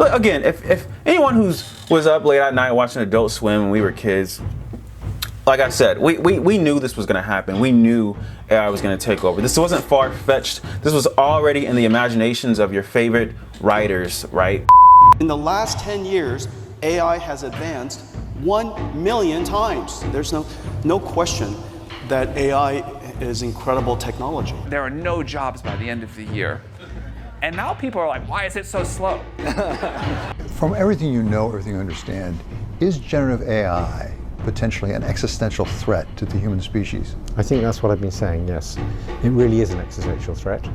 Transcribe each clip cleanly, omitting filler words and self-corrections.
But again, if anyone was up late at night watching Adult Swim when we were kids, like I said, we knew this was going to happen. We knew AI was going to take over. This wasn't far-fetched. This was already in the imaginations of your favorite writers, right? In the last 10 years, AI has advanced 1 million times. There's no question that AI is incredible technology. There are no jobs by the end of the year. And now people are like, why is it so slow? From everything you know, everything you understand, is generative AI potentially an existential threat to the human species? I think that's what I've been saying, yes. It really is an existential threat.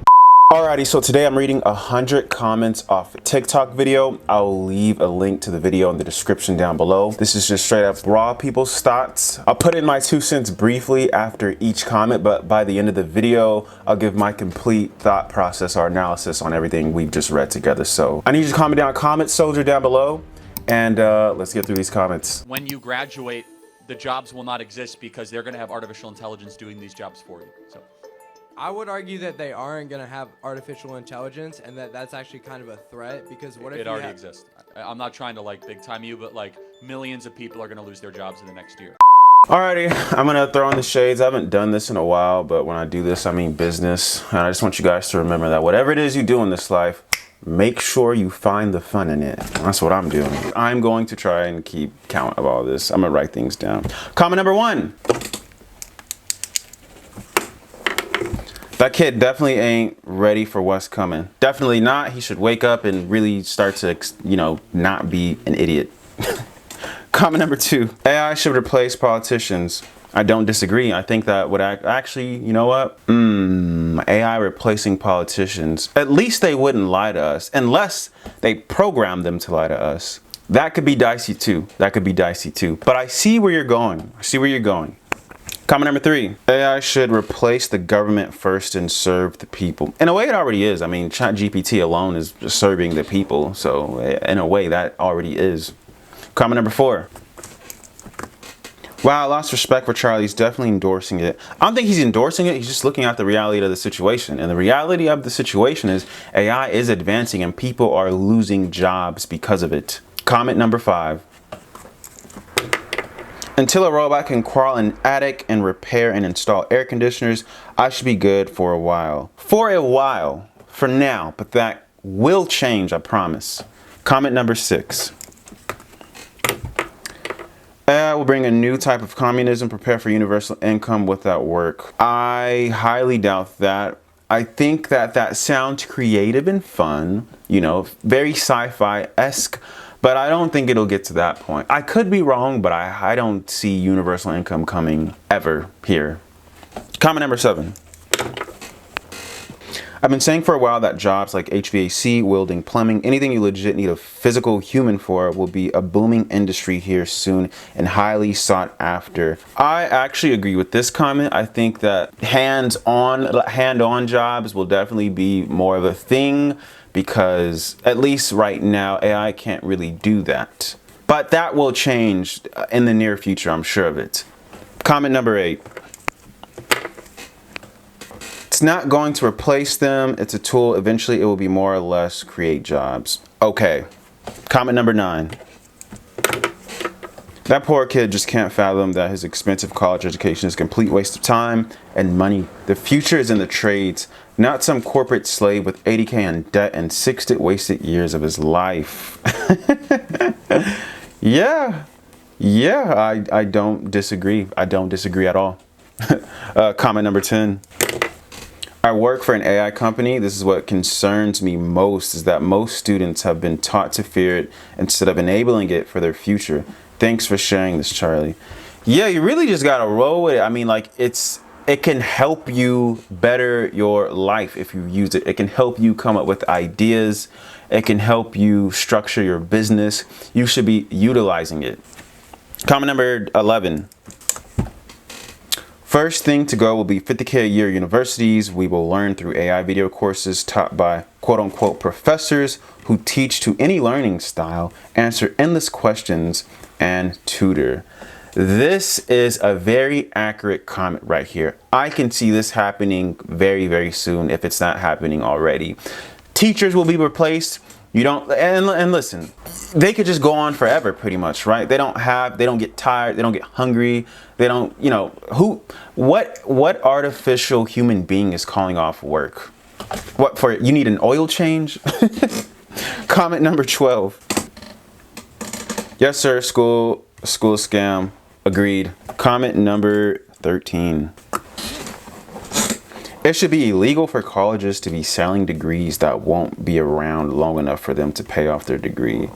Alrighty, so today I'm reading 100 comments off a TikTok video. I'll leave a link to the video in the description down below. This is just straight up raw people's thoughts. I'll put in my 2 cents briefly after each comment, but by the end of the video, I'll give my complete thought process or analysis on everything we've just read together. So I need you to comment down, comment soldier down below, and let's get through these comments. When you graduate, the jobs will not exist because they're going to have artificial intelligence doing these jobs for you. So I would argue that they aren't going to have artificial intelligence, and that's actually kind of a threat, because what if it already exists? I'm not trying to like big time you, but like millions of people are going to lose their jobs in the next year. Alrighty, I'm gonna throw on the shades. I haven't done this in a while, but when I do this, I mean business. And I just want you guys to remember that whatever it is you do in this life, make sure you find the fun in it. That's what I'm doing. I'm going to try and keep count of all this. I'm gonna write things down. Comment number 1. That kid definitely ain't ready for what's coming. Definitely not. He should wake up and really start to, you know, not be an idiot. Comment number 2. AI should replace politicians. I don't disagree. I think that would actually, you know what? AI replacing politicians. At least they wouldn't lie to us unless they program them to lie to us. That could be dicey too. That could be dicey too. But I see where you're going. I see where you're going. Comment number 3. AI should replace the government first and serve the people. In a way, it already is. I mean, ChatGPT alone is just serving the people. So in a way, that already is. Comment number 4. Wow, I lost respect for Charlie. He's definitely endorsing it. I don't think he's endorsing it. He's just looking at the reality of the situation. And the reality of the situation is AI is advancing and people are losing jobs because of it. Comment number 5. Until a robot can crawl in an attic and repair and install air conditioners, I should be good for a while. For a while. For now. But that will change, I promise. Comment number 6. AI will bring a new type of communism, prepare for universal income without work. I highly doubt that. I think that sounds creative and fun, you know, very sci-fi-esque, but I don't think it'll get to that point. I could be wrong, but I don't see universal income coming ever here. Comment number 7. I've been saying for a while that jobs like HVAC, welding, plumbing, anything you legit need a physical human for will be a booming industry here soon and highly sought after. I actually agree with this comment. I think that hand-on jobs will definitely be more of a thing because at least right now AI can't really do that. But that will change in the near future, I'm sure of it. Comment number 8. It's not going to replace them. It's a tool. Eventually, it will be more or less create jobs. Okay. Comment number 9. That poor kid just can't fathom that his expensive college education is a complete waste of time and money. The future is in the trades, not some corporate slave with 80K in debt and 6 wasted years of his life. Yeah, I don't disagree. I don't disagree at all. Comment number 10. I work for an AI company. This is what concerns me most, is that most students have been taught to fear it instead of enabling it for their future. Thanks for sharing this, Charlie. Yeah, you really just gotta roll with it. I mean, like, it can help you better your life if you use it. It can help you come up with ideas. It can help you structure your business. You should be utilizing it. Comment number 11. First thing to go will be 50K a year universities. We will learn through AI video courses taught by quote-unquote professors who teach to any learning style, answer endless questions, and tutor. This is a very accurate comment right here. I can see this happening very, very soon if it's not happening already. Teachers will be replaced. You don't, and listen, they could just go on forever pretty much, right? They don't get tired, they don't get hungry, they don't, you know, what artificial human being is calling off work? What for? You need an oil change? Comment number 12. Yes, sir, school scam. Agreed. Comment number 13. It should be illegal for colleges to be selling degrees that won't be around long enough for them to pay off their degree.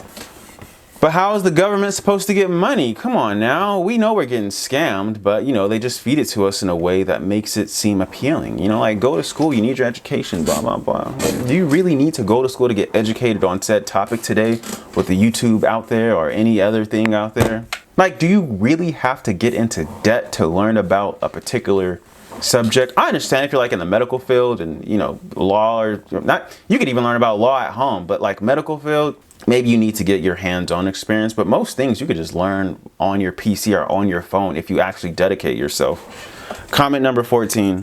But how is the government supposed to get money? Come on now. We know we're getting scammed, but you know, they just feed it to us in a way that makes it seem appealing. You know, like go to school, you need your education, blah, blah, blah. Do you really need to go to school to get educated on said topic today with the YouTube out there or any other thing out there? Like, do you really have to get into debt to learn about a particular subject? I understand if you're like in the medical field and, you know, law or not, you could even learn about law at home, but like medical field, maybe you need to get your hands-on experience, but most things you could just learn on your PC or on your phone if you actually dedicate yourself. Comment number 14.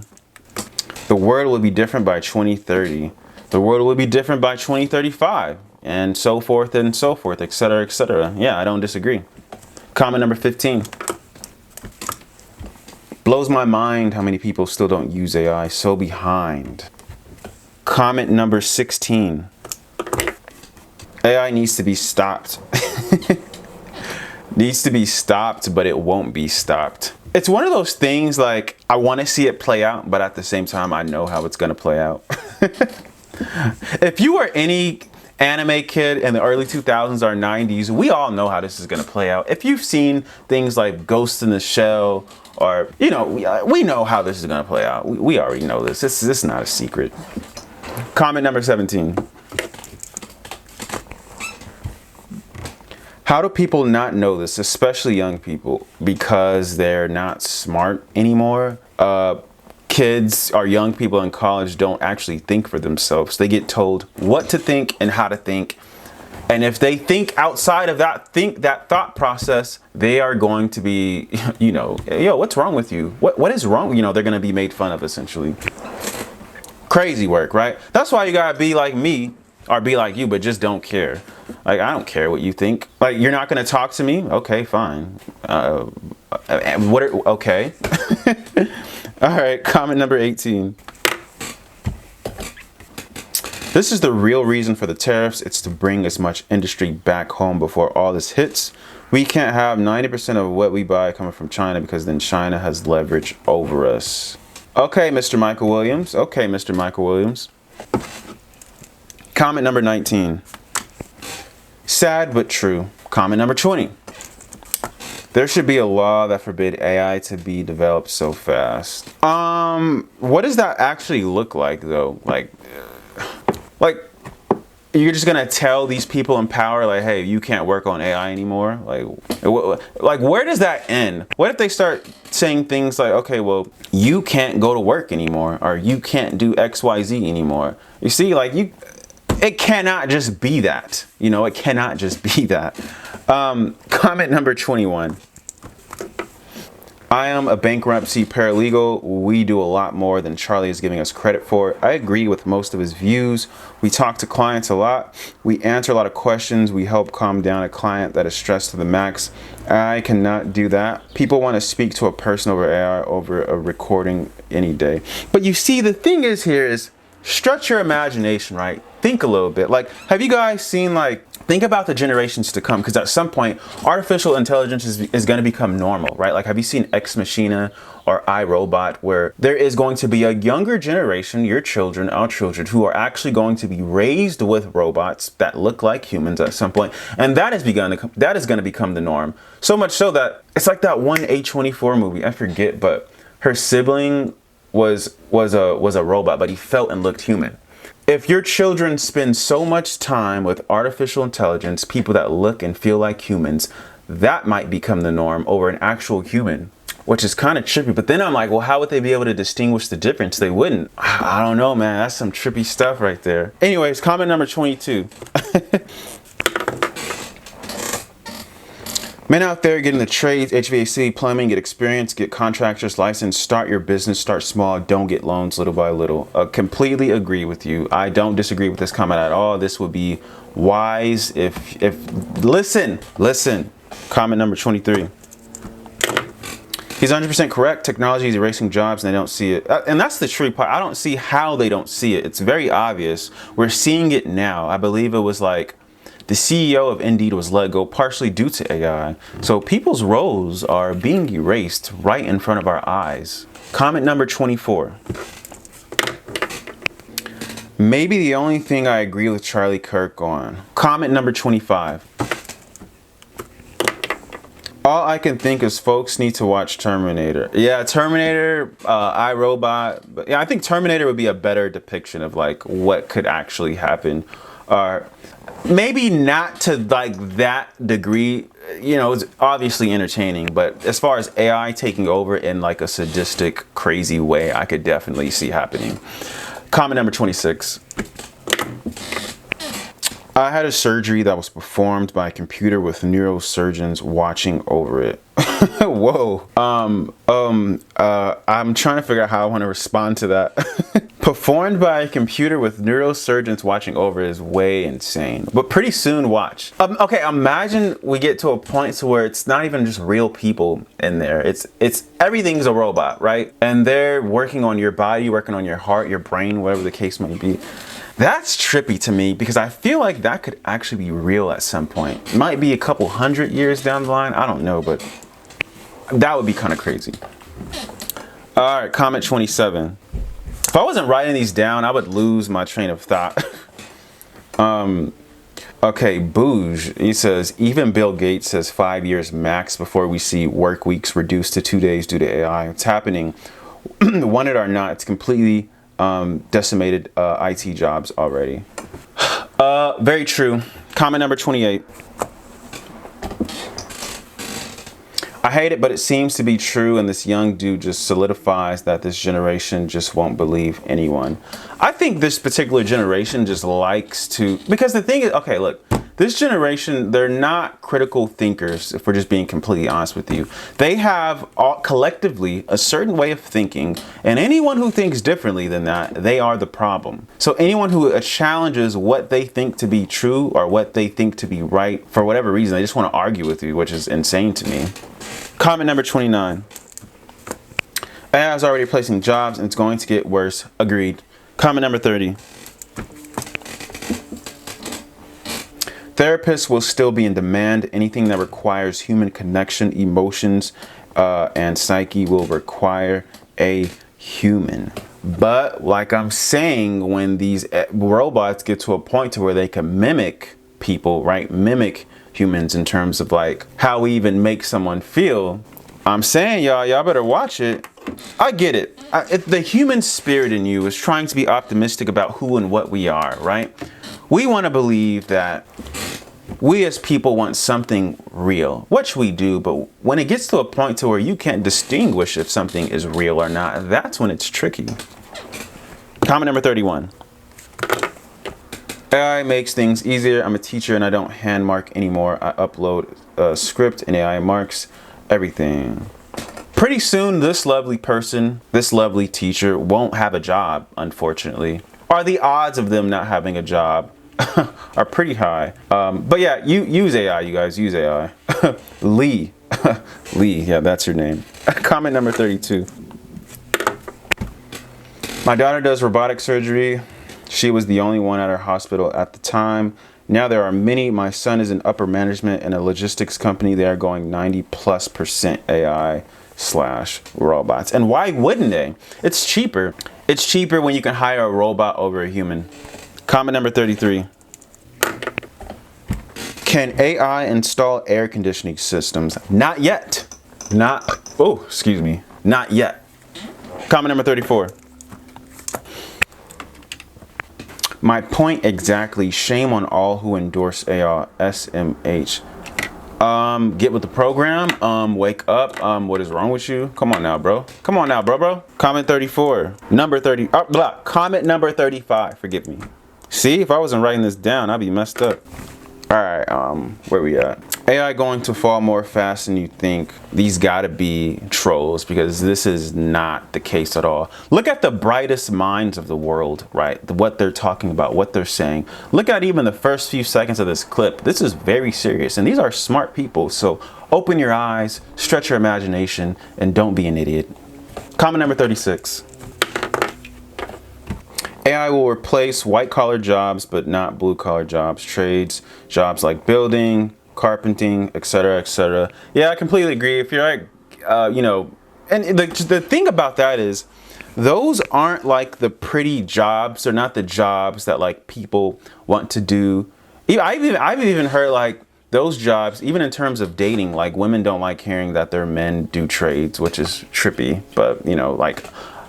The world will be different by 2030. The world will be different by 2035 and so forth, etc., etc. Yeah, I don't disagree. Comment number 15. Blows my mind how many people still don't use AI. So behind. Comment number 16. AI needs to be stopped. Needs to be stopped, but it won't be stopped. It's one of those things like I want to see it play out, but at the same time, I know how it's going to play out. If you were any anime kid in the early 2000s or 90s, we all know how this is going to play out. If you've seen things like Ghost in the Shell, or, you know, we know how this is going to play out. We already know this. This is not a secret. Comment number 17. How do people not know this, especially young people? Because they're not smart anymore. Kids or young people in college don't actually think for themselves. They get told what to think and how to think. And if they think outside of that thought process, they are going to be, you know, yo, what's wrong with you? What is wrong? You know, they're going to be made fun of essentially. Crazy work, right? That's why you got to be like me or be like you, but just don't care. Like, I don't care what you think. Like, you're not going to talk to me? Okay, fine. Okay. All right, comment number 18. This is the real reason for the tariffs. It's to bring as much industry back home before all this hits. We can't have 90% of what we buy coming from China because then China has leverage over us. Okay, Mr. Michael Williams. Okay, Mr. Michael Williams. Comment number 19. Sad but true. Comment number 20. There should be a law that forbid AI to be developed so fast. What does that actually look like though? Like you're just gonna tell these people in power, like, hey, you can't work on AI anymore? Like where does that end? What if they start saying things like, okay, well, you can't go to work anymore, or you can't do XYZ anymore? You see, like it cannot just be that. You know, it cannot just be that. Comment number 21. I am a bankruptcy paralegal. We do a lot more than Charlie is giving us credit for. I agree with most of his views. We talk to clients a lot. We answer a lot of questions. We help calm down a client that is stressed to the max. I cannot do that. People want to speak to a person over AI over a recording any day. But you see, the thing is here is stretch your imagination, right? Think a little bit. Like, have you guys seen, like, think about the generations to come, because at some point, artificial intelligence is going to become normal, right? Like, have you seen Ex Machina or iRobot, where there is going to be a younger generation, your children, our children, who are actually going to be raised with robots that look like humans at some point, and that is going to become the norm. So much so that it's like that one A24 movie, I forget, but her sibling was a robot, but he felt and looked human. If your children spend so much time with artificial intelligence, people that look and feel like humans, that might become the norm over an actual human, which is kind of trippy. But then I'm like, well, how would they be able to distinguish the difference? They wouldn't. I don't know, man. That's some trippy stuff right there. Anyways, comment number 22. Men out there getting the trades, HVAC, plumbing, get experience, get contractor's license, start your business, start small, don't get loans little by little. Completely agree with you. I don't disagree with this comment at all. This would be wise if listen. Comment number 23. He's 100% correct. Technology is erasing jobs and they don't see it. And that's the true part. I don't see how they don't see it. It's very obvious. We're seeing it now. I believe it was like the CEO of Indeed was let go partially due to AI. So people's roles are being erased right in front of our eyes. Comment number 24. Maybe the only thing I agree with Charlie Kirk on. Comment number 25. All I can think is folks need to watch Terminator. Yeah, Terminator, iRobot. But yeah, I think Terminator would be a better depiction of like what could actually happen. Maybe not to like that degree. You know, it's obviously entertaining, but as far as AI taking over in like a sadistic, crazy way, I could definitely see happening. Comment number 26. I had a surgery that was performed by a computer with neurosurgeons watching over it. Whoa. I'm trying to figure out how I want to respond to that. Performed by a computer with neurosurgeons watching over it is way insane. But pretty soon, watch. Okay, imagine we get to a point to where it's not even just real people in there. It's everything's a robot, right? And they're working on your body, working on your heart, your brain, whatever the case might be. That's trippy to me because I feel like that could actually be real at some point. It might be a couple 100 years down the line. I don't know, but that would be kind of crazy. All right, comment 27. If I wasn't writing these down, I would lose my train of thought. Okay, Booge, he says, even Bill Gates says 5 years max before we see work weeks reduced to 2 days due to AI. It's happening. Want it or not, it's completely decimated IT jobs already. Very true. Comment number 28. I hate it, but it seems to be true, and this young dude just solidifies that this generation just won't believe anyone. I think this particular generation just likes to, because the thing is, okay, look, this generation, they're not critical thinkers, if we're just being completely honest with you. They have collectively a certain way of thinking, and anyone who thinks differently than that, they are the problem. So anyone who challenges what they think to be true or what they think to be right, for whatever reason, they just want to argue with you, which is insane to me. Comment number 29. AI is already replacing jobs and it's going to get worse. Agreed. Comment number 30. Therapists will still be in demand. Anything that requires human connection, emotions, and psyche will require a human. But like I'm saying, when these robots get to a point to where they can mimic people, right? Mimic humans in terms of like how we even make someone feel. I'm saying y'all better watch it. I get it. The human spirit in you is trying to be optimistic about who and what we are, right? We want to believe that we as people want something real, which we do, but when it gets to a point to where you can't distinguish if something is real or not, that's when it's tricky. Comment number 31. AI makes things easier. I'm a teacher and I don't hand mark anymore. I upload a script and AI marks everything. Pretty soon, this lovely person, this lovely teacher won't have a job, unfortunately. Or the odds of them not having a job are pretty high. But yeah, use AI, you guys, use AI. Lee, yeah, that's your name. Comment number 32. My daughter does robotic surgery. She was the only one at our hospital at the time. Now there are many. My son is in upper management in a logistics company. They are going 90+% AI/robots. And why wouldn't they? It's cheaper. It's cheaper when you can hire a robot over a human. Comment number 33. Can AI install air conditioning systems? Not yet. Not yet. Comment number 34. My point exactly. Shame on all who endorse AI. SMH. Get with the program. Wake up. What is wrong with you? Come on now, bro. Come on now, bro. Comment 34. Number 30. Comment number 35. Forgive me. See, if I wasn't writing this down, I'd be messed up. All right, where we at? AI going to fall more fast than you think. These gotta be trolls, because this is not the case at all. Look at the brightest minds of the world, right? What they're talking about, what they're saying. Look at even the first few seconds of this clip. This is very serious, and these are smart people. So open your eyes, stretch your imagination, and don't be an idiot. Comment number 36. AI will replace white-collar jobs, but not blue-collar jobs, trades, jobs like building, carpenting, etc., etc. Yeah, I completely agree. If you're like, you know, and the thing about that is, those aren't like the pretty jobs. They're not the jobs that like people want to do. I've even heard like those jobs, even in terms of dating, like women don't like hearing that their men do trades, which is trippy. But you know, like,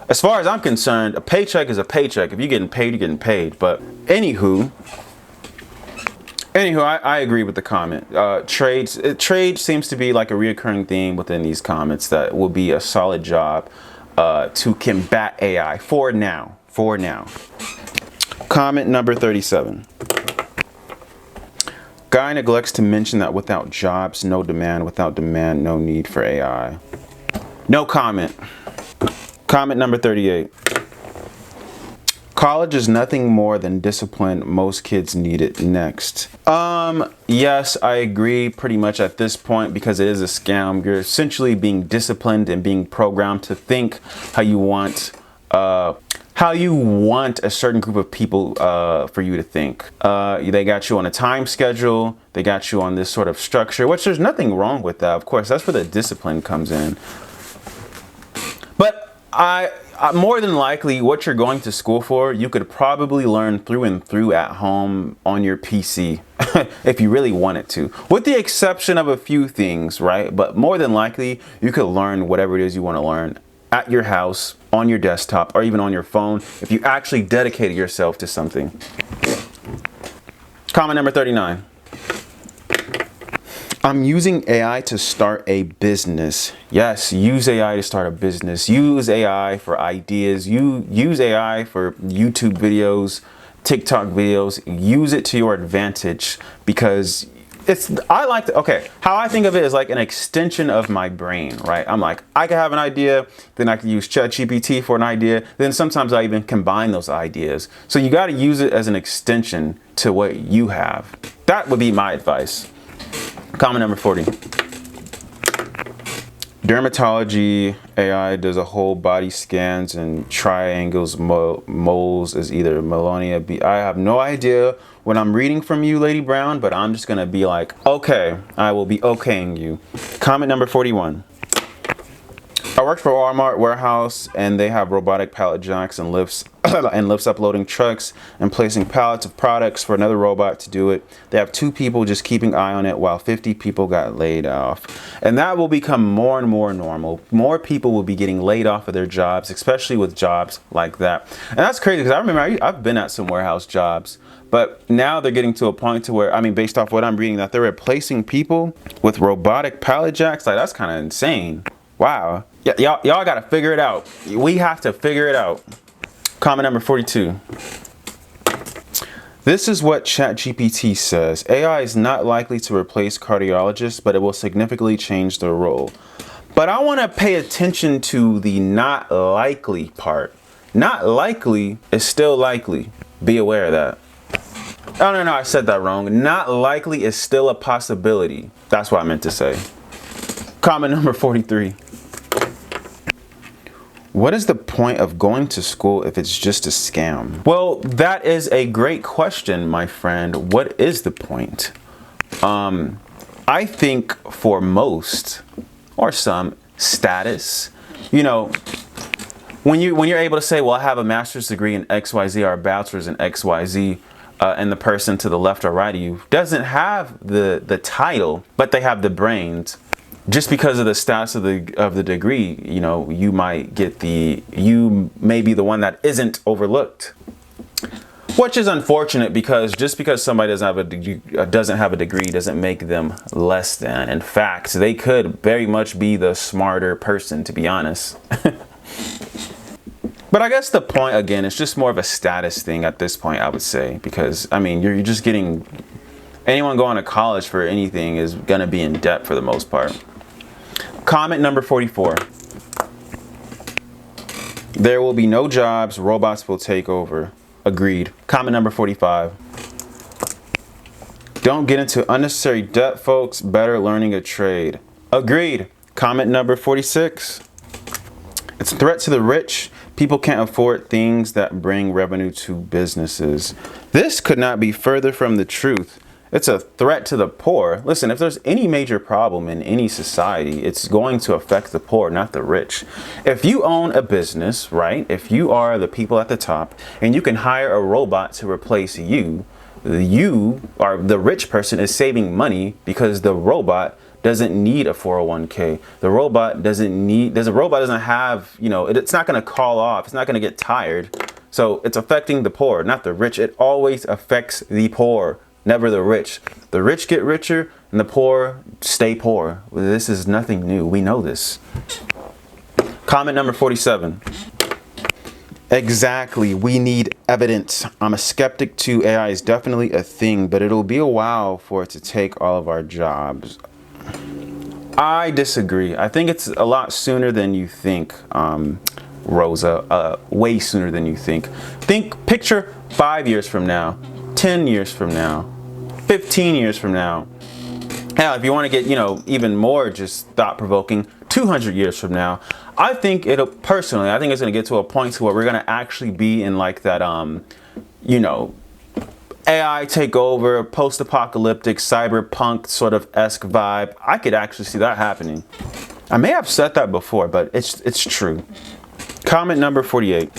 as far as I'm concerned, a paycheck is a paycheck. If you're getting paid, you're getting paid. But anywho, I agree with the comment. Trade seems to be like a reoccurring theme within these comments that will be a solid job to combat AI for now. Comment number 37. Guy neglects to mention that without jobs, no demand. Without demand, no need for AI. No comment. Comment number 38. College is nothing more than discipline. Most kids need it. Next. Yes, I agree pretty much at this point, because it is a scam. You're essentially being disciplined and being programmed to think how you want a certain group of people for you to think. They got you on a time schedule. They got you on this sort of structure, which there's nothing wrong with that. Of course, that's where the discipline comes in. But more than likely, what you're going to school for, you could probably learn through and through at home on your PC if you really wanted to, with the exception of a few things, right? But more than likely, you could learn whatever it is you want to learn at your house, on your desktop, or even on your phone if you actually dedicated yourself to something. Comment number 39. I'm using AI to start a business. Yes, use AI to start a business. Use AI for ideas. Use AI for YouTube videos, TikTok videos. Use it to your advantage, because how I think of it is like an extension of my brain, right? I'm like, I can have an idea, then I can use ChatGPT for an idea. Then sometimes I even combine those ideas. So you got to use it as an extension to what you have. That would be my advice. Comment number 40. Dermatology AI does a whole body scans and triangles moles as either Melania B. I have no idea what I'm reading from you, Lady Brown, but I'm just gonna be like, okay, I will be okaying you. Comment number 41. I worked for Walmart warehouse, and they have robotic pallet jacks and lifts uploading trucks and placing pallets of products for another robot to do it. They have 2 people just keeping eye on it while 50 people got laid off. And that will become more and more normal. More people will be getting laid off of their jobs, especially with jobs like that. And that's crazy, because I remember I've been at some warehouse jobs, but now they're getting to a point to where, I mean, based off what I'm reading, that they're replacing people with robotic pallet jacks. Like, that's kind of insane. Wow. Y'all got to figure it out. We have to figure it out. Comment number 42. This is what ChatGPT says. AI is not likely to replace cardiologists, but it will significantly change their role. But I want to pay attention to the not likely part. Not likely is still likely. Be aware of that. Oh, no, I said that wrong. Not likely is still a possibility. That's what I meant to say. Comment number 43. What is the point of going to school if it's just a scam? Well, that is a great question, my friend. What is the point? I think for most, or some, status. You know, when you're able to say, well, I have a master's degree in XYZ or a bachelor's in XYZ, and the person to the left or right of you doesn't have the title, but they have the brains. Just because of the status of the degree, you know, you may be the one that isn't overlooked. Which is unfortunate, because just because somebody doesn't have a degree doesn't make them less than. In fact, they could very much be the smarter person, to be honest. But I guess the point, again, is just more of a status thing at this point, I would say, because I mean, you're just getting Anyone going to college for anything is going to be in debt for the most part. Comment number 44. There will be no jobs. Robots will take over. Agreed. Comment number 45. Don't get into unnecessary debt, folks. Better learning a trade. Agreed. Comment number 46. It's a threat to the rich. People can't afford things that bring revenue to businesses. This could not be further from the truth. It's a threat to the poor. Listen, if there's any major problem in any society, it's going to affect the poor, not the rich. If you own a business, right? If you are the people at the top and you can hire a robot to replace you, the rich person is saving money because the robot doesn't need a 401k. The robot doesn't have, it's not going to call off. It's not going to get tired. So it's affecting the poor, not the rich. It always affects the poor, never the rich. The rich get richer and the poor stay poor. This is nothing new. We know this. Comment number 47. Exactly. We need evidence. I'm a skeptic too. AI is definitely a thing, but it'll be a while for it to take all of our jobs. I disagree. I think it's a lot sooner than you think, Rosa. Way sooner than you think. Picture 5 years from now, 10 years from now, 15 years from now. Hell, if you want to get, even more just thought-provoking, 200 years from now. I think it's going to get to a point to where we're going to actually be in like that, AI takeover, post-apocalyptic, cyberpunk sort of esque vibe. I could actually see that happening. I may have said that before, but it's true. Comment number 48.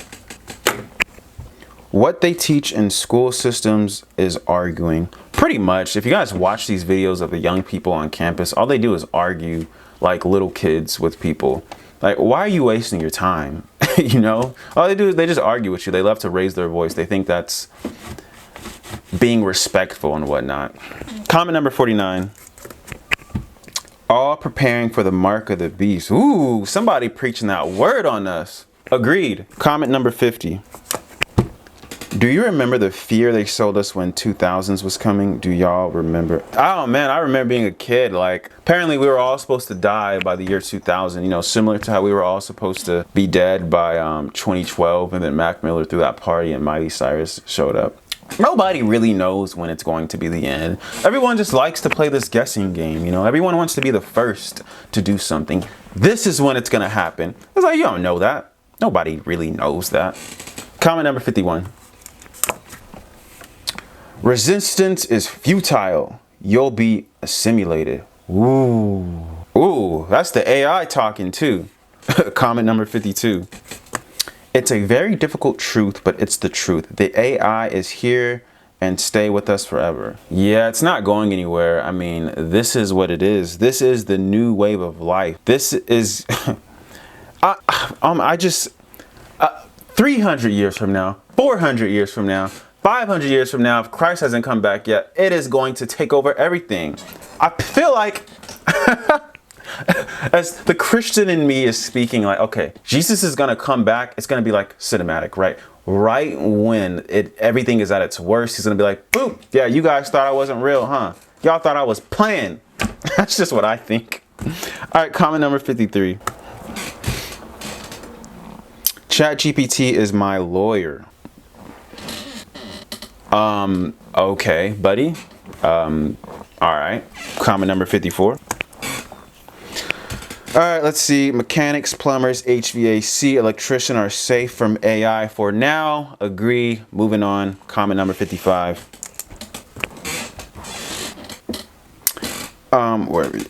What they teach in school systems is arguing. Pretty much, if you guys watch these videos of the young people on campus, all they do is argue like little kids with people. Like, why are you wasting your time? All they do is they just argue with you. They love to raise their voice. They think that's being respectful and whatnot. Comment number 49. All preparing for the mark of the beast. Ooh, somebody preaching that word on us. Agreed. Comment number 50. Do you remember the fear they sold us when 2000s was coming? Do y'all remember? Oh man, I remember being a kid. Like, apparently we were all supposed to die by the year 2000, similar to how we were all supposed to be dead by 2012, and then Mac Miller threw that party and Miley Cyrus showed up. Nobody really knows when it's going to be the end. Everyone just likes to play this guessing game, Everyone wants to be the first to do something. This is when it's gonna happen. It's like, you don't know that. Nobody really knows that. Comment number 51. Resistance is futile. You'll be assimilated. Ooh, that's the AI talking too. Comment number 52. It's a very difficult truth, but it's the truth. The AI is here and stay with us forever. Yeah, it's not going anywhere. I mean, this is what it is. This is the new wave of life. This is 300 years from now, 400 years from now, 500 years from now, if Christ hasn't come back yet, it is going to take over everything. I feel like as the Christian in me is speaking, like, okay, Jesus is going to come back. It's going to be like cinematic, right? Right when everything is at its worst, he's going to be like, boom, yeah, you guys thought I wasn't real, huh? Y'all thought I was playing. That's just what I think. All right, comment number 53. ChatGPT is my lawyer. Okay, buddy. All right. Comment number 54. All right, let's see. Mechanics, plumbers, HVAC, electrician are safe from AI for now. Agree. Moving on. Comment number 55. Where are we?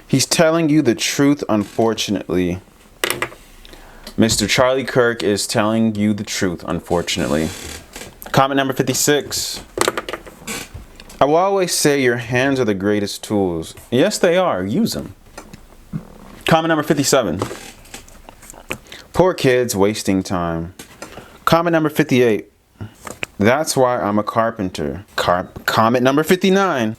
He's telling you the truth, unfortunately. Mr. Charlie Kirk is telling you the truth, unfortunately. Comment number 56. I will always say your hands are the greatest tools. Yes, they are. Use them. Comment number 57. Poor kids wasting time. Comment number 58. That's why I'm a carpenter. Comment number 59.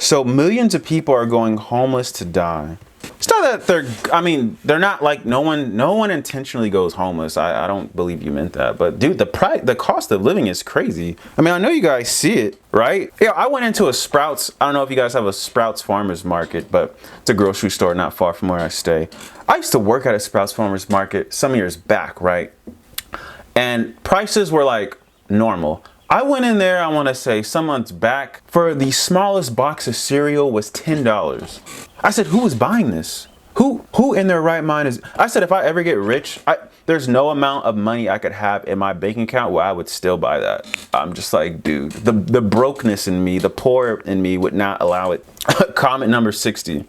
So millions of people are going homeless to die. It's not that they're, I mean, they're not like, no one intentionally goes homeless. I don't believe you meant that. But dude, the cost of living is crazy. I mean, I know you guys see it, right? Yeah, I went into a Sprouts. I don't know if you guys have a Sprouts Farmers Market, but it's a grocery store not far from where I stay. I used to work at a Sprouts Farmers Market some years back, right? And prices were like normal. I went in there, I want to say some months back, for the smallest box of cereal was $10. I said, who is buying this? Who in their right mind is, I said, if I ever get rich, there's no amount of money I could have in my bank account where I would still buy that. I'm just like, dude, the brokenness in me, the poor in me would not allow it. Comment number 60.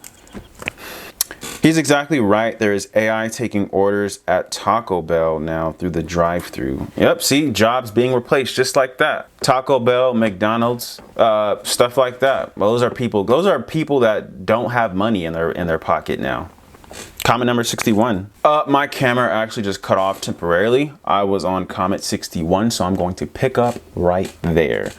He's exactly right. There is AI taking orders at Taco Bell now through the drive-thru. Yep, see, jobs being replaced just like that. Taco Bell, McDonald's, stuff like that. Well, those are people that don't have money in their pocket now. Comment number 61. My camera actually just cut off temporarily. I was on comment 61, so I'm going to pick up right there.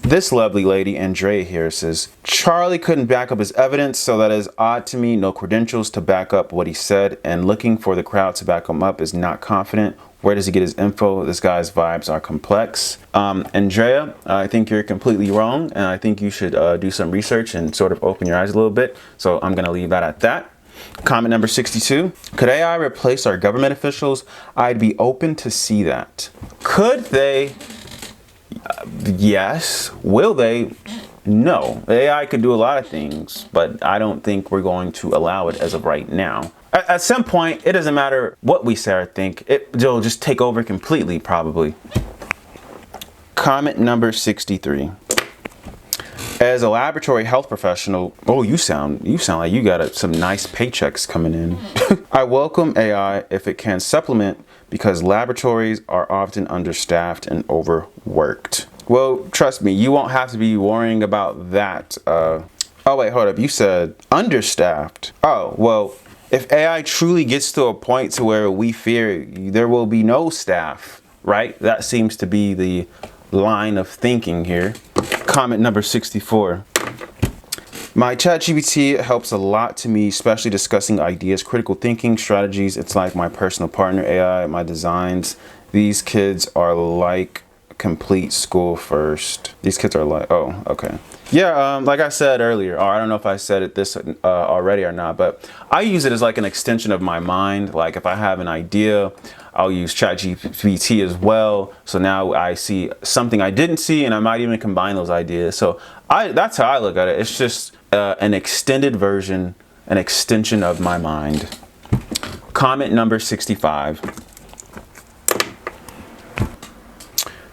This lovely lady, Andrea here, says, Charlie couldn't back up his evidence, so that is odd to me. No credentials to back up what he said, and looking for the crowd to back him up is not confident. Where does he get his info? This guy's vibes are complex. Andrea, I think you're completely wrong, and I think you should do some research and sort of open your eyes a little bit. So I'm going to leave that at that. Comment number 62. Could AI replace our government officials? I'd be open to see that. Could they? Yes. Will they? No. AI could do a lot of things, but I don't think we're going to allow it as of right now. At some point, it doesn't matter what we say or think. It'll just take over completely, probably. Comment number 63. As a laboratory health professional, oh, you sound like you got some nice paychecks coming in. I welcome AI if it can supplement, because laboratories are often understaffed and overworked. Well, trust me, you won't have to be worrying about that. Oh wait, hold up. You said understaffed. Oh, well, if AI truly gets to a point to where we fear there will be no staff, right? That seems to be the line of thinking here. Comment number 64. My ChatGPT helps a lot to me, especially discussing ideas, critical thinking, strategies. It's like my personal partner, AI, my designs. These kids are like complete school first. These kids are like, oh, okay. Yeah, like I said earlier, or I don't know if I said it this already or not, but I use it as like an extension of my mind. Like if I have an idea, I'll use ChatGPT as well. So now I see something I didn't see, and I might even combine those ideas. So that's how I look at it. It's just an extended version, an extension of my mind. Comment number 65.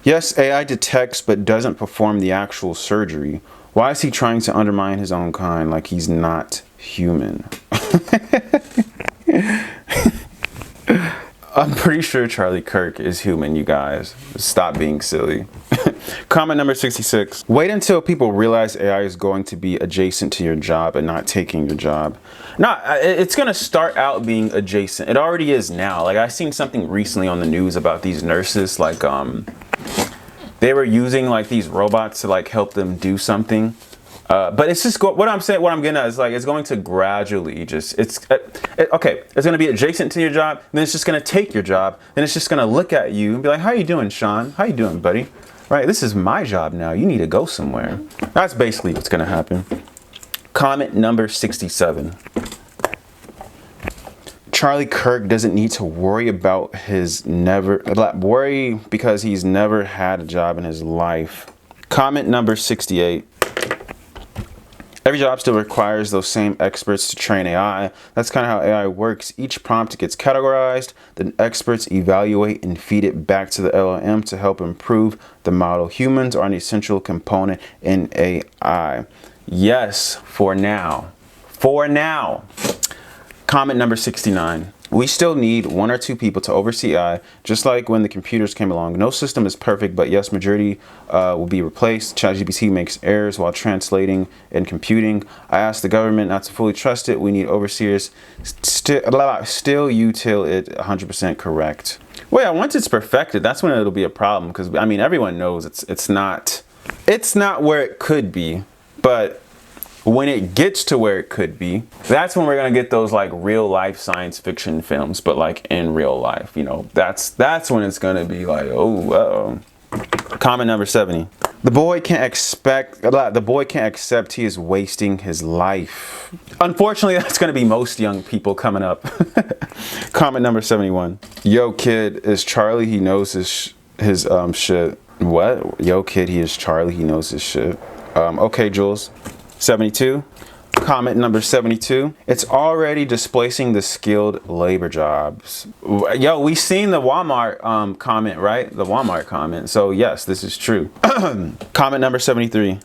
Yes, AI detects but doesn't perform the actual surgery. Why is he trying to undermine his own kind like he's not human? I'm pretty sure Charlie Kirk is human, you guys. Stop being silly. Comment number 66. Wait until people realize AI is going to be adjacent to your job and not taking your job. No, it's going to start out being adjacent. It already is now. Like I seen something recently on the news about these nurses, like they were using like these robots to like help them do something. But it's just what I'm getting at is like it's going to gradually just okay. It's going to be adjacent to your job, then it's just going to take your job, then it's just going to look at you and be like, "How you doing, Sean? How you doing, buddy? Right? This is my job now. You need to go somewhere." That's basically what's going to happen. Comment number 67. Charlie Kirk doesn't need to worry about worry because he's never had a job in his life. Comment number 68. Every job still requires those same experts to train AI. That's kind of how AI works. Each prompt gets categorized, then experts evaluate and feed it back to the LLM to help improve the model. Humans are an essential component in AI. Yes, for now. For now. Comment number 69. We still need 1 or 2 people to oversee AI, just like when the computers came along. No system is perfect, but yes, majority will be replaced. ChatGPT makes errors while translating and computing. I asked the government not to fully trust it. We need overseers. Still you till it 100% correct. Well, yeah, once it's perfected, that's when it'll be a problem. Because I mean, everyone knows it's not where it could be, but when it gets to where it could be, that's when we're gonna get those like real life science fiction films, but like in real life, you know, that's when it's gonna be like, oh, comment number 70. The boy can't accept he is wasting his life. Unfortunately, that's gonna be most young people coming up. Comment number 71. Yo kid, is Charlie, he knows his shit. What? Yo kid, he is Charlie, he knows his shit. Okay, Jules. 72. Comment number 72. It's already displacing the skilled labor jobs. Yo, we seen the Walmart comment, right? The Walmart comment. So yes, this is true. Comment number 73.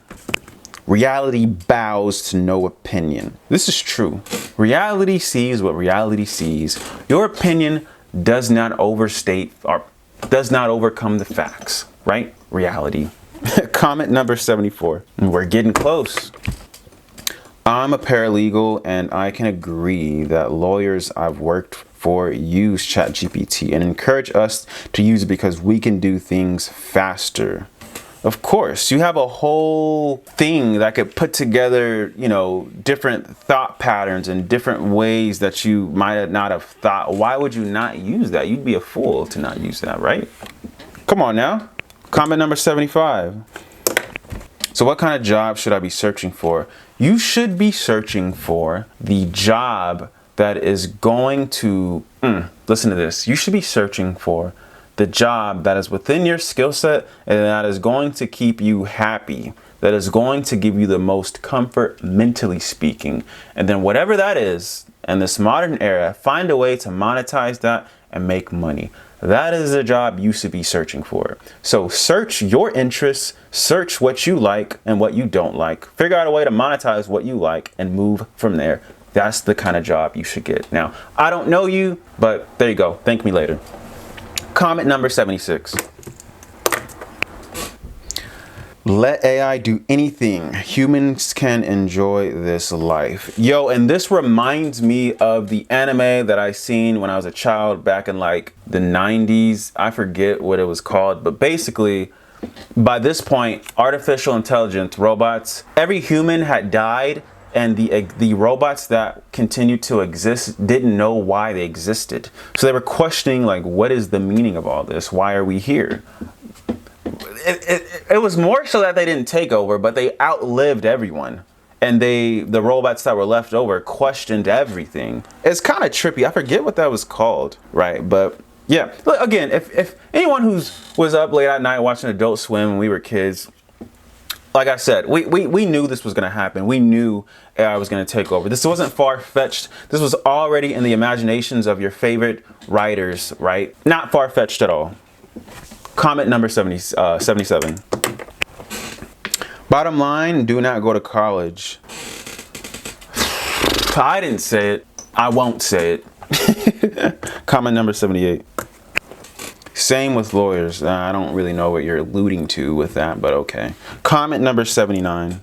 Reality bows to no opinion. This is true. Reality sees what reality sees. Your opinion does not overstate or does not overcome the facts, right? Reality. Comment number 74. We're getting close. I'm a paralegal and I can agree that lawyers I've worked for use ChatGPT and encourage us to use it because we can do things faster. Of course, you have a whole thing that could put together, you know, different thought patterns and different ways that you might not have thought. Why would you not use that? You'd be a fool to not use that, right? Come on now. Comment number 75. So what kind of job should I be searching for? You should be searching for the job that is going to, listen to this. You should be searching for the job that is within your skill set and that is going to keep you happy, that is going to give you the most comfort mentally speaking. And then whatever that is, in this modern era, find a way to monetize that and make money. That is the job you should be searching for. So search your interests, search what you like and what you don't like. Figure out a way to monetize what you like and move from there. That's the kind of job you should get. Now, I don't know you, but there you go. Thank me later. Comment number 76. Let AI do anything. Humans can enjoy this life. Yo, and this reminds me of the anime that I seen when I was a child back in like the 90s. I forget what it was called, but basically by this point, artificial intelligence robots, every human had died and the robots that continued to exist didn't know why they existed. So they were questioning like, what is the meaning of all this? Why are we here? It was more so that they didn't take over, but they outlived everyone. And the robots that were left over questioned everything. It's kind of trippy. I forget what that was called, right? But yeah, look, again, if anyone was up late at night watching Adult Swim when we were kids, like I said, we knew this was going to happen. We knew AI was going to take over. This wasn't far-fetched. This was already in the imaginations of your favorite writers, right? Not far-fetched at all. Comment number 77. Bottom line, do not go to college. I didn't say it. I won't say it. Comment number 78. Same with lawyers. I don't really know what you're alluding to with that, but okay. Comment number 79.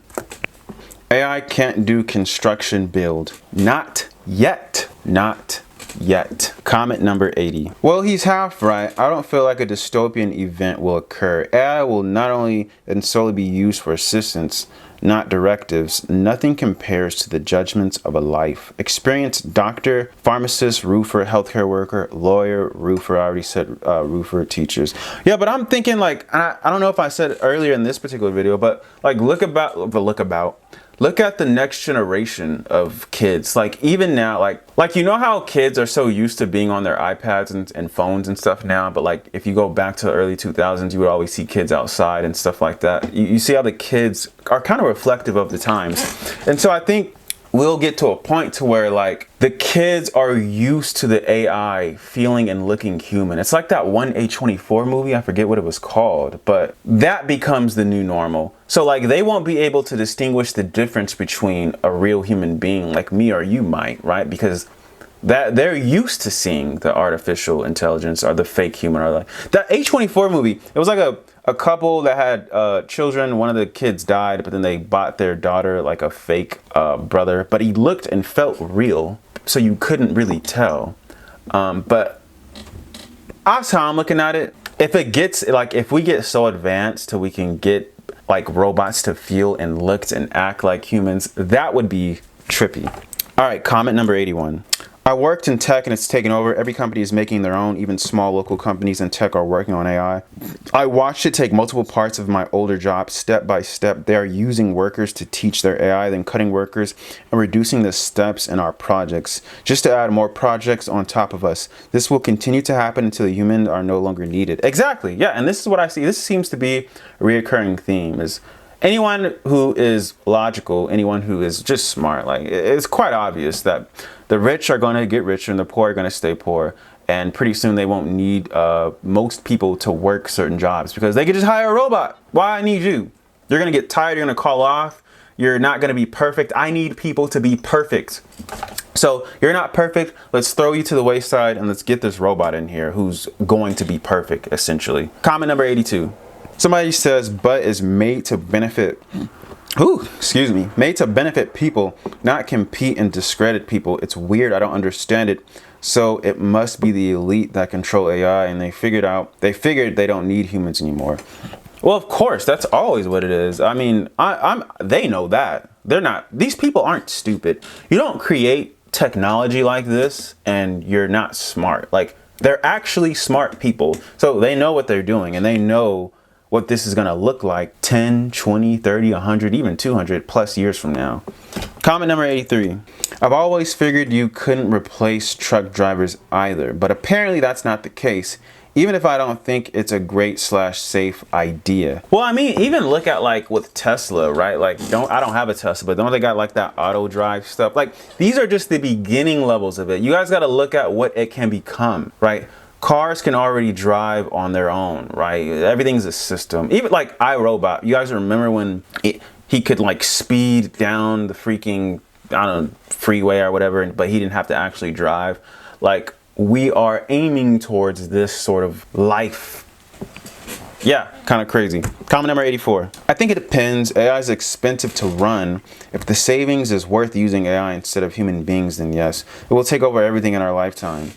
AI can't do construction build. Not yet. Not yet. Comment number 80. Well, he's half right. I don't feel like a dystopian event will occur. AI will not only and solely be used for assistance, not directives. Nothing compares to the judgments of a life. Experienced doctor, pharmacist, roofer, healthcare worker, lawyer, roofer. I already said roofer, teachers. Yeah, but I'm thinking like, I don't know if I said it earlier in this particular video, but like look at the next generation of kids. Like even now, like you know how kids are so used to being on their iPads and phones and stuff now, but like if you go back to the early 2000s, you would always see kids outside and stuff like that. You see how the kids are kind of reflective of the times. And so I think we'll get to a point to where like the kids are used to the AI feeling and looking human. It's like that one A24 movie, I forget what it was called, but that becomes the new normal. So like they won't be able to distinguish the difference between a real human being like me or you might, right? Because that they're used to seeing the artificial intelligence or the fake human or like that A24 movie. It was like a couple that had children. One of the kids died, but then they bought their daughter like a fake brother, but he looked and felt real, so you couldn't really tell. But that's how I'm looking at it. If it gets like, if we get so advanced till we can get like robots to feel and look and act like humans, that would be trippy. All right, comment number 81. I worked in tech and it's taken over. Every company is making their own. Even small local companies in tech are working on AI. I watched it take multiple parts of my older job step by step. They are using workers to teach their AI, then cutting workers and reducing the steps in our projects just to add more projects on top of us. This will continue to happen until the humans are no longer needed. Exactly. Yeah. And this is what I see. This seems to be a reoccurring theme is anyone who is logical, anyone who is just smart, like it's quite obvious that the rich are going to get richer and the poor are going to stay poor. And pretty soon they won't need most people to work certain jobs because they can just hire a robot. Why I need you? You're going to get tired. You're going to call off. You're not going to be perfect. I need people to be perfect. So you're not perfect. Let's throw you to the wayside and let's get this robot in here who's going to be perfect, essentially. Comment number 82. Somebody says, but is made to benefit, made to benefit people, not compete and discredit people. It's weird. I don't understand it. So it must be the elite that control AI and they figured they don't need humans anymore. Well, of course, that's always what it is. I mean, they know that. These people aren't stupid. You don't create technology like this and you're not smart. Like, they're actually smart people. So they know what they're doing and they know what this is going to look like 10, 20, 30, 100, even 200 plus years from now. Comment number 83. I've always figured you couldn't replace truck drivers either, but apparently that's not the case, even if I don't think it's a great / safe idea. Well, I mean, even look at like with Tesla, right? Like, I don't have a Tesla, but don't they got like that auto drive stuff? Like, these are just the beginning levels of it. You guys got to look at what it can become, right? Cars can already drive on their own, right? Everything's a system. Even like iRobot, you guys remember when he could like speed down the freaking, I don't know, freeway or whatever, but he didn't have to actually drive. Like, we are aiming towards this sort of life. Yeah, kind of crazy. Comment number 84. I think it depends. AI is expensive to run. If the savings is worth using AI instead of human beings, then yes, it will take over everything in our lifetime.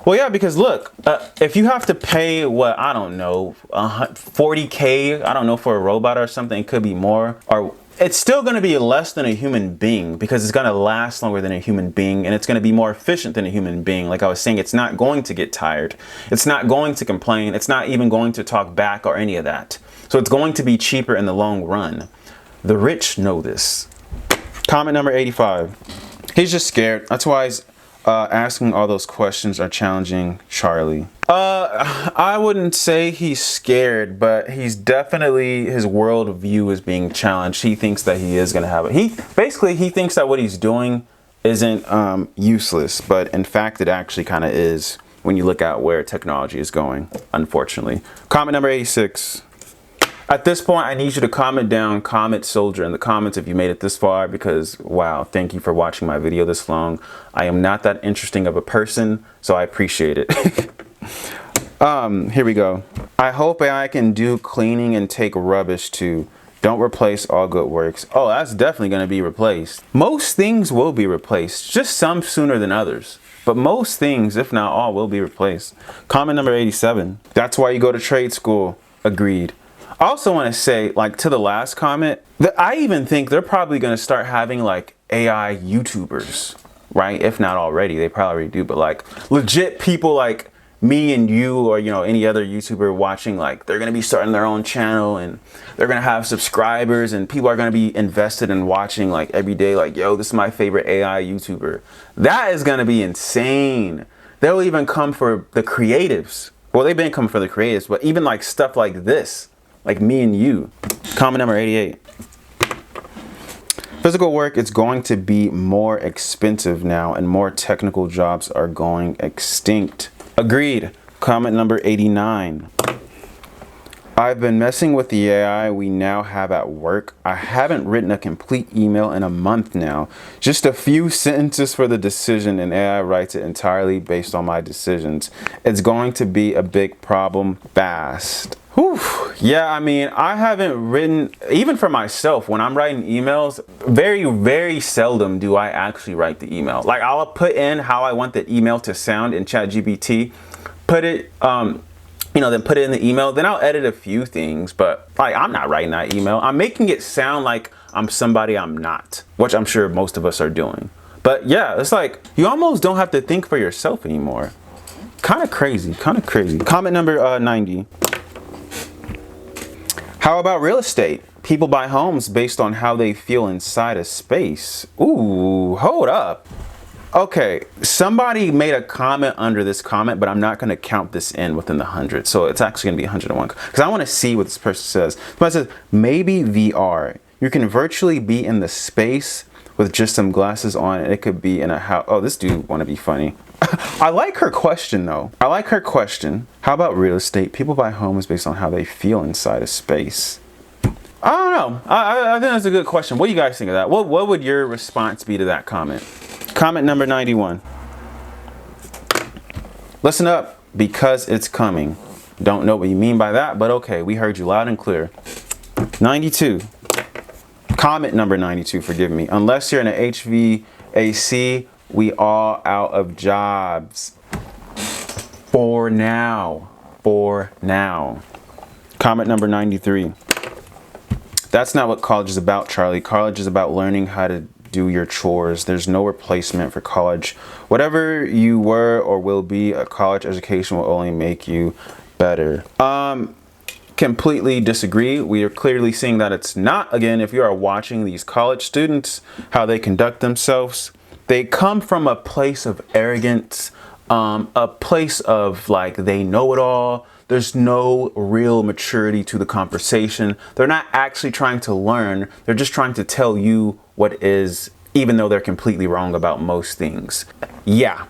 Well, yeah, because look, if you have to pay what, I don't know, 40K, I don't know, for a robot or something, it could be more, or it's still going to be less than a human being because it's going to last longer than a human being and it's going to be more efficient than a human being. Like I was saying, it's not going to get tired. It's not going to complain. It's not even going to talk back or any of that. So it's going to be cheaper in the long run. The rich know this. Comment number 85. He's just scared. That's why he's asking all those questions are challenging Charlie. I wouldn't say he's scared, but he's definitely, his worldview is being challenged. He thinks that he is going to have it. He thinks that what he's doing isn't useless, but in fact, it actually kind of is when you look at where technology is going, unfortunately. Comment number 86. At this point, I need you to comment down, comment soldier in the comments if you made it this far, because wow, thank you for watching my video this long. I am not that interesting of a person, so I appreciate it. Here we go. I hope AI can do cleaning and take rubbish too. Don't replace all good works. Oh, that's definitely going to be replaced. Most things will be replaced, just some sooner than others. But most things, if not all, will be replaced. Comment number 87. That's why you go to trade school. Agreed. I also want to say, like, to the last comment, that I even think they're probably going to start having like AI YouTubers, right? If not already, they probably do, but like legit people like me and you, or, you know, any other YouTuber watching, like, they're going to be starting their own channel and they're going to have subscribers and people are going to be invested in watching like every day, like, yo, this is my favorite AI YouTuber. That is going to be insane. They'll even come for the creatives. Well, they've been coming for the creatives, but even like stuff like this, like me and you. Comment number 88. Physical work is going to be more expensive now and more technical jobs are going extinct. Agreed. Comment number 89. I've been messing with the AI we now have at work. I haven't written a complete email in a month now. Just a few sentences for the decision and AI writes it entirely based on my decisions. It's going to be a big problem fast. Whew. Yeah, I mean, I haven't written, even for myself, when I'm writing emails, very, very seldom do I actually write the email. Like, I'll put in how I want the email to sound in ChatGPT, put it, then put it in the email. Then I'll edit a few things, but like I'm not writing that email. I'm making it sound like I'm somebody I'm not, which I'm sure most of us are doing. But yeah, it's like you almost don't have to think for yourself anymore. Kind of crazy, kind of crazy. Comment number 90. How about real estate? People buy homes based on how they feel inside a space. Ooh, hold up. Okay, somebody made a comment under this comment, but I'm not going to count this in within the 100. So it's actually going to be 101 because I want to see what this person says. Somebody says, maybe VR. You can virtually be in the space with just some glasses on. It could be in a house. Oh, this dude want to be funny. I like her question though. I like her question. How about real estate? People buy homes based on how they feel inside a space. I don't know. I think that's a good question. What do you guys think of that? What would your response be to that comment? Comment number 91. Listen up, because it's coming. Don't know what you mean by that, but okay, we heard you loud and clear. 92. Comment number 92, forgive me. Unless you're in an HVAC, we all out of jobs. For now. For now. Comment number 93. That's not what college is about, Charlie. College is about learning how to do your chores. There's no replacement for college. Whatever you were or will be, a college education will only make you better. Completely disagree. We are clearly seeing that it's not. Again, if you are watching these college students, how they conduct themselves, they come from a place of arrogance, a place of like they know it all. There's no real maturity to the conversation. They're not actually trying to learn. They're just trying to tell you what is, even though they're completely wrong about most things. Yeah.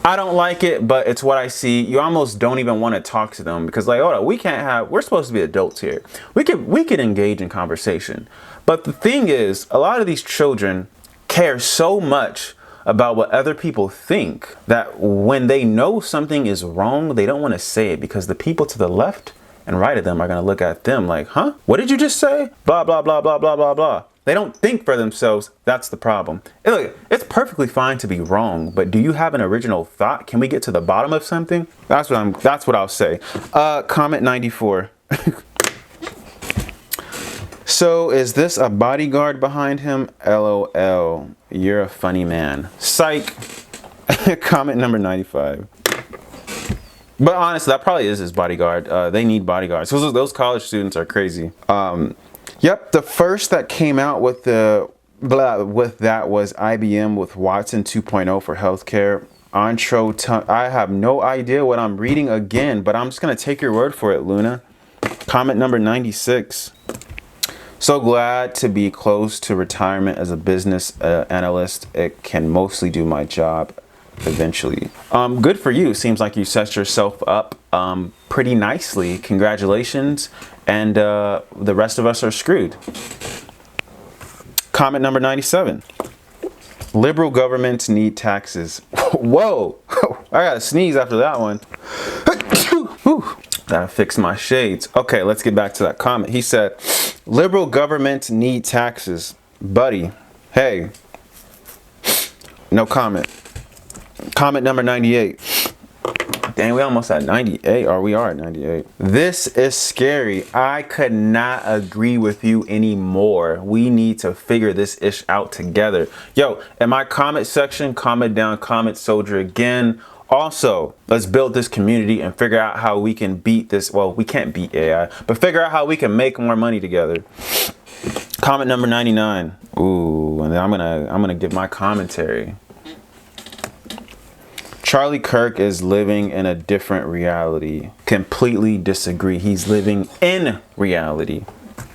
I don't like it, but it's what I see. You almost don't even want to talk to them because like, oh, we're supposed to be adults here. We could engage in conversation. But the thing is, a lot of these children care so much about what other people think that when they know something is wrong, they don't want to say it because the people to the left and right of them are going to look at them like, huh? What did you just say? Blah, blah, blah, blah, blah, blah, blah. They don't think for themselves. That's the problem. Look, it's perfectly fine to be wrong, but do you have an original thought? Can we get to the bottom of something? That's what I'll say. Comment 94. So is this a bodyguard behind him? LOL. You're a funny man. Psych. Comment number 95. But honestly, that probably is his bodyguard. They need bodyguards. Those college students are crazy. Yep, the first that came out with that was IBM with Watson 2.0 for healthcare. I have no idea what I'm reading again, but I'm just gonna take your word for it, Luna. Comment number 96. So glad to be close to retirement as a business analyst. It can mostly do my job eventually. Good for you. Seems like you set yourself up pretty nicely. Congratulations. And the rest of us are screwed. Comment number 97. Liberal governments need taxes. Whoa. I gotta sneeze after that one. Gotta fix my shades. Okay, let's get back to that comment. He said, liberal governments need taxes. Buddy, hey. No comment. Comment number 98. Dang, we almost at 98, or we are at 98. This is scary. I could not agree with you anymore. We need to figure this ish out together. Yo, in my comment section, comment down, comment soldier again. Also, let's build this community and figure out how we can beat this. Well, we can't beat AI, but figure out how we can make more money together. Comment number 99. Ooh, and then I'm gonna give my commentary. Charlie Kirk is living in a different reality. Completely disagree. He's living in reality.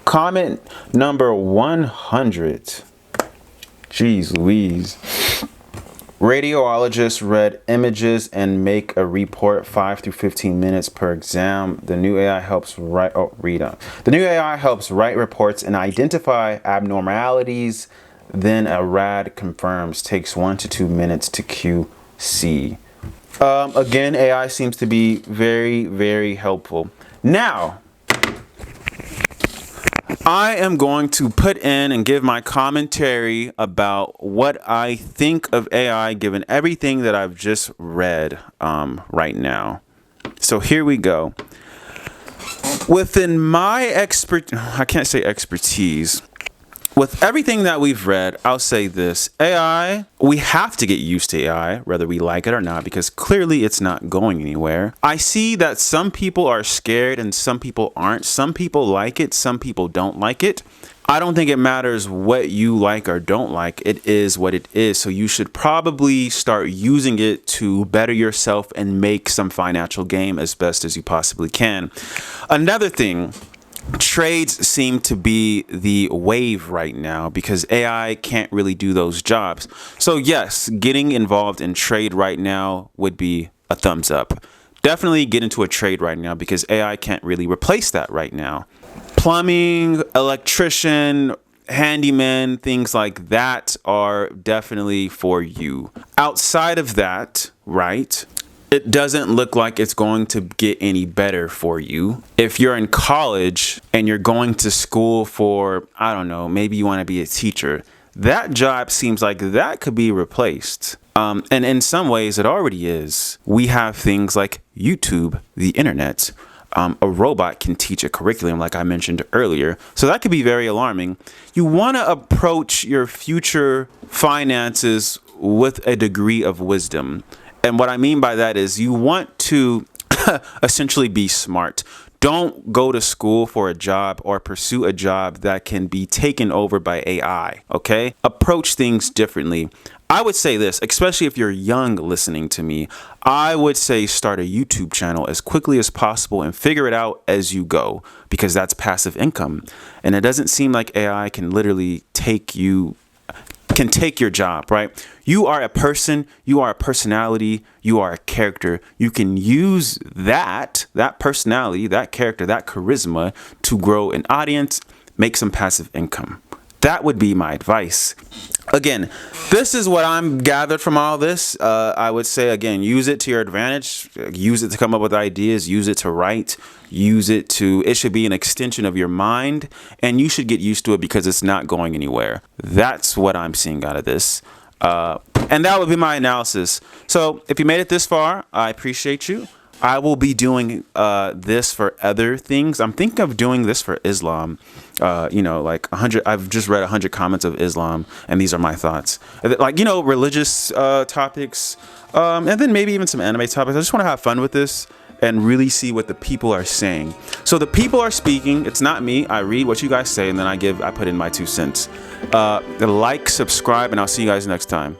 Comment number 100. Jeez Louise. Radiologists read images and make a report 5 through 15 minutes per exam. The new AI helps write. The new AI helps write reports and identify abnormalities. Then a RAD confirms. Takes 1 to 2 minutes to QC. Again, AI seems to be very, very helpful. Now, I am going to put in and give my commentary about what I think of AI given everything that I've just read right now. So here we go. Within my I can't say expertise. With everything that we've read, I'll say this. AI, we have to get used to AI, whether we like it or not, because clearly it's not going anywhere. I see that some people are scared and some people aren't. Some people like it, some people don't like it. I don't think it matters what you like or don't like. It is what it is. So you should probably start using it to better yourself and make some financial gain as best as you possibly can. Another thing, trades seem to be the wave right now because AI can't really do those jobs. So yes, getting involved in trade right now would be a thumbs up. Definitely get into a trade right now because AI can't really replace that right now. Plumbing, electrician, handyman, things like that are definitely for you. Outside of that, right? It doesn't look like it's going to get any better for you. If you're in college and you're going to school for, I don't know, maybe you want to be a teacher, that job seems like that could be replaced. And in some ways it already is. We have things like YouTube, the internet. A robot can teach a curriculum like I mentioned earlier. So that could be very alarming. You want to approach your future finances with a degree of wisdom. And what I mean by that is you want to essentially be smart. Don't go to school for a job or pursue a job that can be taken over by AI, okay? Approach things differently. I would say this, especially if you're young listening to me, I would say start a YouTube channel as quickly as possible and figure it out as you go because that's passive income. And it doesn't seem like AI can literally take your job, right? You are a person, you are a personality, you are a character. You can use that personality, that character, that charisma to grow an audience, make some passive income. That would be my advice. Again, this is what I'm gathered from all this. I would say, again, use it to your advantage. Use it to come up with ideas. Use it to write. It should be an extension of your mind. And you should get used to it because it's not going anywhere. That's what I'm seeing out of this. And that would be my analysis. So if you made it this far, I appreciate you. I will be doing this for other things. I'm thinking of doing this for Islam. Like 100. I've just read 100 comments of Islam, and these are my thoughts. Like, religious topics, and then maybe even some anime topics. I just want to have fun with this and really see what the people are saying. So the people are speaking. It's not me. I read what you guys say, and then I put in my 2 cents. Like, subscribe, and I'll see you guys next time.